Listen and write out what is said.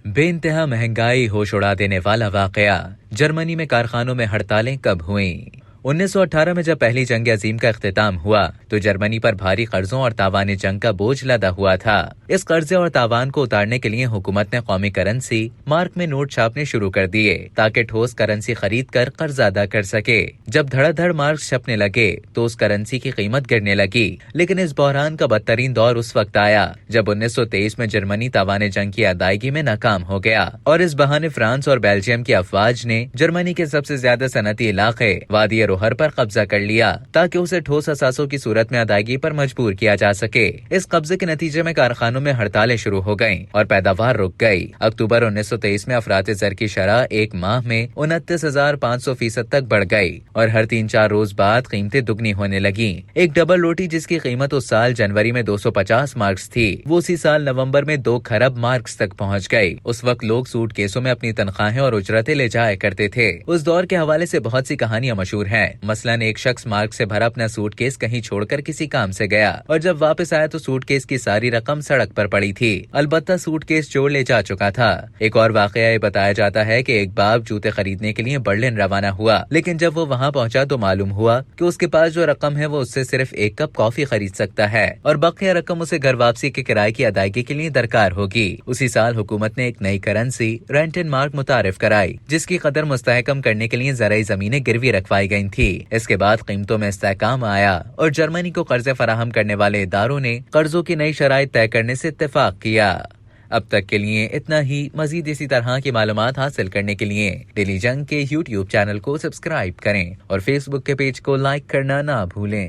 बेइंतहा महंगाई होश उड़ा देने वाला वाकया। जर्मनी में कारखानों में हड़तालें कब हुईं? 1918 में जब पहली जंग अजीम का इख्तिताम हुआ तो जर्मनी पर भारी कर्जों और तावान जंग का बोझ लदा हुआ था। इस कर्जे और तावान को उतारने के लिए हुकूमत ने कौमी करेंसी मार्क में नोट छापने शुरू कर दिए ताकि ठोस करेंसी खरीद कर कर्ज अदा कर सके। जब धड़ाधड़ मार्क छपने लगे तो उस करेंसी की कीमत गिरने लगी। लेकिन इस बहरान का बदतरीन दौर उस वक्त आया जब 1923 में जर्मनी तावान जंग की अदायगी में नाकाम हो गया और इस बहाने फ्रांस और बेल्जियम की अफवाज ने जर्मनी के सबसे ज्यादा सनती इलाके वादी रोहर पर कब्जा कर लिया ताकि उसे ठोस असासों की सूरत में अदायगी पर मजबूर किया जा सके। इस कब्जे के नतीजे में कारखानों में हड़तालें शुरू हो गयीं और पैदावार रुक गई। अक्टूबर 1923 में अफरात ज़र की शरह एक माह में 29,500% तक बढ़ गई और हर 3-4 रोज बाद कीमतें दुगनी होने लगी। एक डबल रोटी जिसकी कीमत उस साल जनवरी में 250 मार्क्स थी, वो उसी साल नवंबर में 2 खरब मार्क्स तक पहुंच गई। उस वक्त लोग सूटकेसों में अपनी तनख्वाहें और उजरतें ले जाया करते थे। उस दौर के हवाले से बहुत सी कहानियां मशहूर हैं। मसलन एक शख्स मार्क से भरा अपना सूटकेस कहीं छोड़कर किसी काम से गया और जब वापस आया तो सूटकेस की सारी रकम सड़क पर पड़ी थी। अलबत्ता सूटकेस चोर ले जा चुका था। एक और वाकया ये बताया जाता है कि एक बाप जूते खरीदने के लिए बर्लिन रवाना हुआ, लेकिन जब वो वहाँ पहुंचा तो मालूम हुआ कि उसके पास जो रकम है वो उससे सिर्फ 1 कप कॉफी खरीद सकता है और बकिया रकम उसे घर वापसी के किराए की अदायगी के लिए दरकार होगी। उसी साल हुकूमत ने एक नई करेंसी रेंटन मार्क मुतारिफ कराई जिसकी कदर मुस्तहकम करने के लिए ज़राई जमीनें गिरवी रखवाई गयी थी। इसके बाद कीमतों में इस्तेहकाम आया और जर्मनी को कर्जे फराहम करने वाले इदारों ने कर्जों की नई शराइत तय करने से इत्तेफाक किया। अब तक के लिए इतना ही। मजीद इसी तरह की मालूमात हासिल करने के लिए डेली जंग के YouTube चैनल को सब्सक्राइब करें और Facebook के पेज को लाइक करना ना भूलें।